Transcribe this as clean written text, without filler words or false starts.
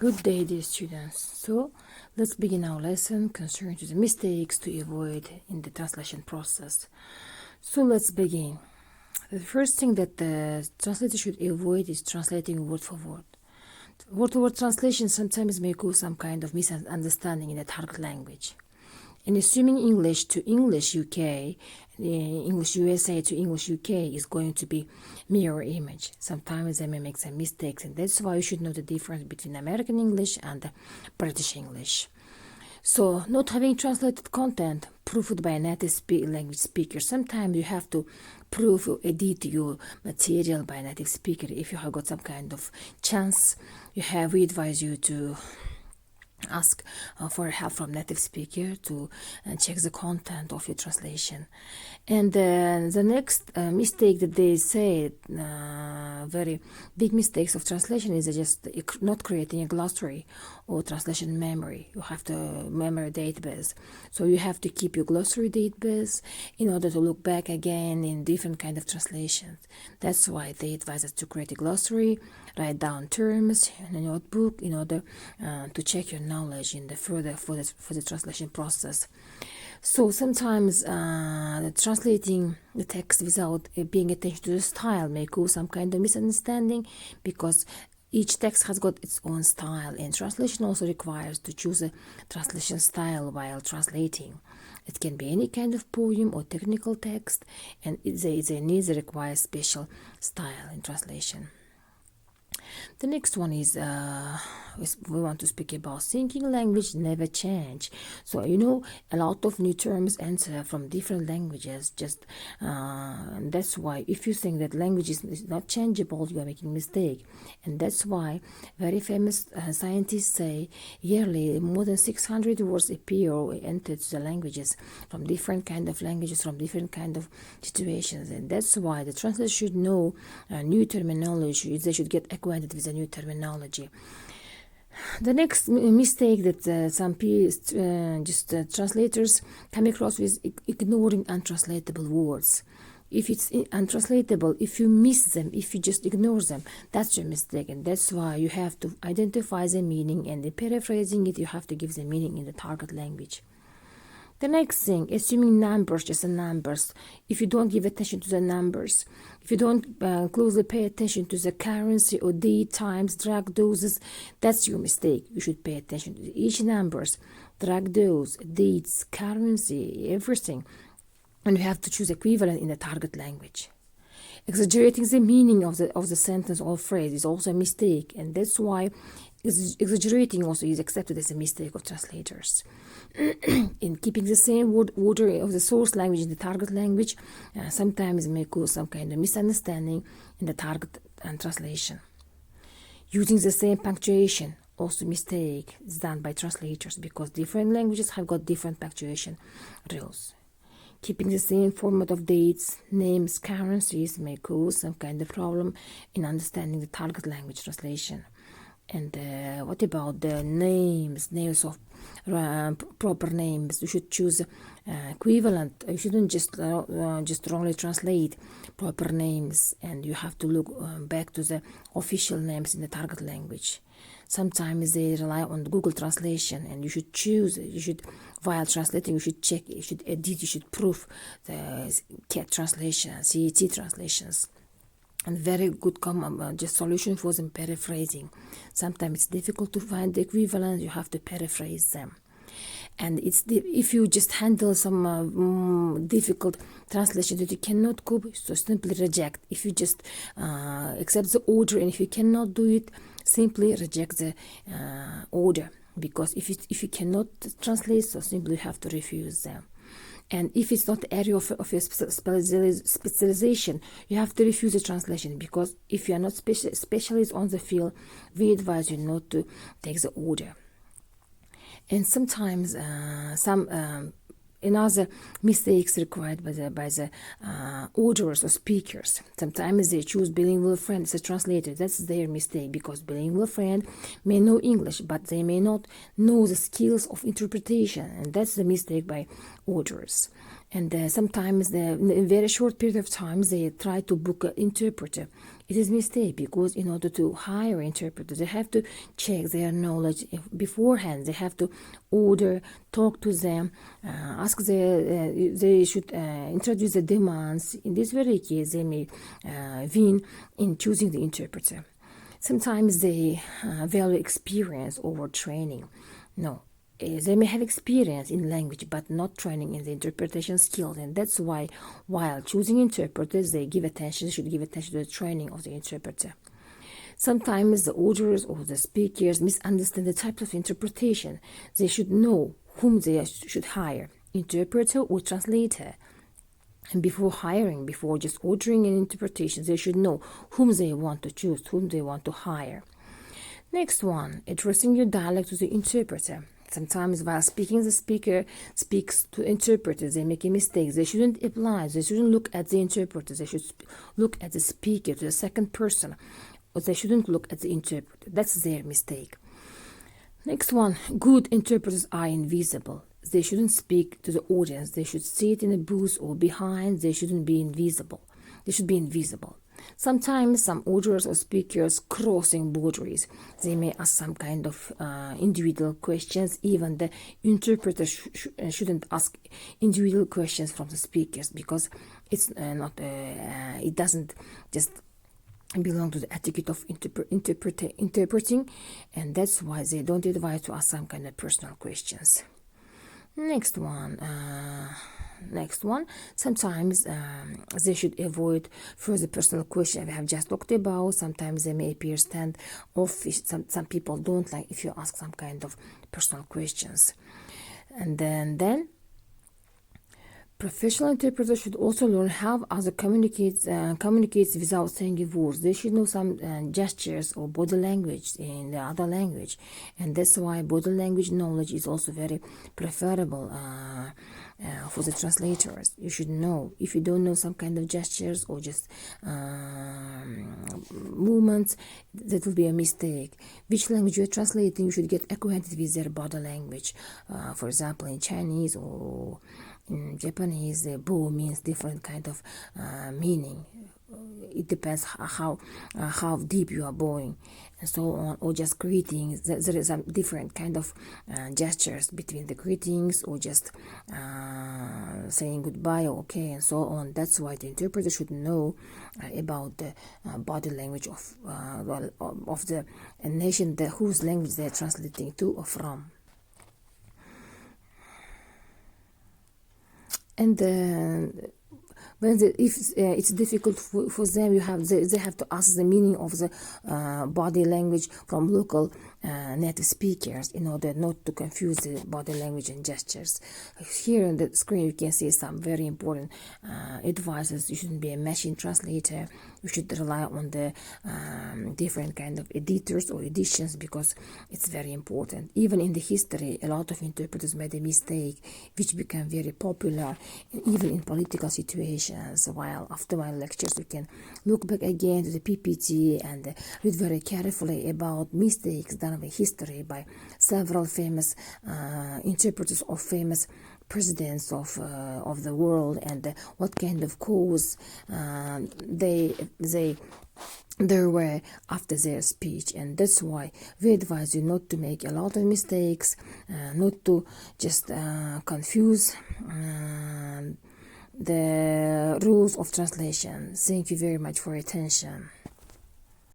Good day, dear students. So, let's begin our lesson concerning the mistakes to avoid in the translation process. So, let's begin. The first thing that the translator should avoid is translating word for word. Word-to-word translation sometimes may cause some kind of misunderstanding in the target language. And assuming English to English UK, English USA to English UK is going to be mirror image. Sometimes they may make some mistakes, and that's why you should know the difference between American English and British English. So, not having translated content proofed by a native language speaker, sometimes you have to proof or edit your material by a native speaker. If you have got some kind of chance, we advise you to ask for help from native speaker to check the content of your translation. And the next mistake that they say, very big mistakes of translation, is just not creating a glossary or translation memory. You have to memory database, so you have to keep your glossary database in order to look back again in different kind of translations. That's why they advise us to create a glossary, write down terms in a notebook in order to check your knowledge in the further for the translation process. So sometimes translating the text without paying attention to the style may cause some kind of misunderstanding, because each text has got its own style, and translation also requires to choose a translation style while translating. It can be any kind of poem or technical text, and they need to require special style in translation. The next one is we want to speak about thinking language never change. So a lot of new terms enter from different languages. And that's why if you think that language is not changeable, you are making a mistake. And that's why very famous scientists say yearly more than 600 words appear or enter to the languages from different kind of languages, from different kind of situations. And that's why the translator should know new terminology. They should get acquainted with the new terminology. The next mistake that some translators come across is ignoring untranslatable words. If it's untranslatable, if you miss them, if you just ignore them, that's your mistake. And that's why you have to identify the meaning, and in paraphrasing it, you have to give the meaning in the target language. The next thing, assuming numbers, just the numbers. If you don't give attention to the numbers, if you don't closely pay attention to the currency or date, times, drug doses, that's your mistake. You should pay attention to each numbers, drug dose, dates, currency, everything. And you have to choose equivalent in the target language. Exaggerating the meaning of the sentence or phrase is also a mistake, and that's why exaggerating also is accepted as a mistake of translators. In keeping the same word order of the source language in the target language, sometimes may cause some kind of misunderstanding in the target and translation. Using the same punctuation, also mistake is done by translators, because different languages have got different punctuation rules. Keeping the same format of dates, names, currencies may cause some kind of problem in understanding the target language translation. And what about the names of proper names? You should choose equivalent. You shouldn't just wrongly translate proper names, and you have to look back to the official names in the target language. Sometimes they rely on Google Translation, and you should choose. While translating, you should check, you should edit, you should proof the CAT translation, CET translations. And very good just solution for them, paraphrasing. Sometimes it's difficult to find the equivalent, you have to paraphrase them. And if you just handle some difficult translation that you cannot cope, so simply reject. If you just accept the order, and if you cannot do it, simply reject the order. Because if you cannot translate, so simply have to refuse them. And if it's not the area of your specialization, you have to refuse the translation, because if you are not specialist on the field, we advise you not to take the order. And sometimes another mistakes required by the orderers or speakers. Sometimes they choose bilingual friend as a translator. That's their mistake, because bilingual friend may know English, but they may not know the skills of interpretation, and that's the mistake by orderers. And sometimes in a very short period of time they try to book an interpreter. It is a mistake, because in order to hire interpreters they have to check their knowledge beforehand. They have to order, talk to them, ask they should introduce the demands. In this very case they may win in choosing the interpreter. Sometimes they value experience over training. No, they may have experience in language but not training in the interpretation skills, and that's why while choosing interpreters they should give attention to the training of the interpreter. Sometimes the authors or the speakers misunderstand the types of interpretation. They should know whom they should hire, interpreter or translator. And before just ordering an interpretation, they should know whom they want to choose, whom they want to hire. Next one, addressing your dialect to the interpreter. Sometimes while speaking, the speaker speaks to interpreters. They make a mistake. They shouldn't apply. They shouldn't look at the interpreter. They should look at the speaker, to the second person. Or they shouldn't look at the interpreter. That's their mistake. Next one, good interpreters are invisible. They shouldn't speak to the audience. They should sit in a booth or behind. They shouldn't be invisible. They should be invisible. Sometimes some authors or speakers crossing boundaries. They may ask some kind of individual questions. Even the interpreter shouldn't ask individual questions from the speakers, because it's it doesn't just belong to the etiquette of interpreting, and that's why they don't advise to ask some kind of personal questions. Next one, sometimes they should avoid further personal questions we have just talked about. Sometimes they may appear standoffish. Some people don't like if you ask some kind of personal questions. And then professional interpreters should also learn how other communicates without saying words. They should know some gestures or body language in the other language, and that's why body language knowledge is also very preferable for the translators. You should know. If you don't know some kind of gestures or just movements, that will be a mistake. Which language you're translating, you should get acquainted with their body language. For example, in Chinese or in Japanese, bo means different kind of meaning. It depends how deep you are bowing and so on, or just greetings. There is some different kind of gestures between the greetings or just saying goodbye or okay and so on. That's why the interpreter should know about the body language of the nation whose language they are translating to or from. And if it's difficult for them, they have to ask the meaning of the body language from local native speakers in order not to confuse the body language and gestures. Here on the screen you can see some very important advices. You shouldn't be a machine translator. You should rely on the different kind of editors or editions, because it's very important. Even in the history, a lot of interpreters made a mistake which became very popular even in political situations. While after my lectures you can look back again to the PPT and read very carefully about mistakes done in history by several famous interpreters of famous presidents of the world, and what kind of cause there were after their speech. And that's why we advise you not to make a lot of mistakes, not to just confuse the rules of translation. Thank you very much for your attention.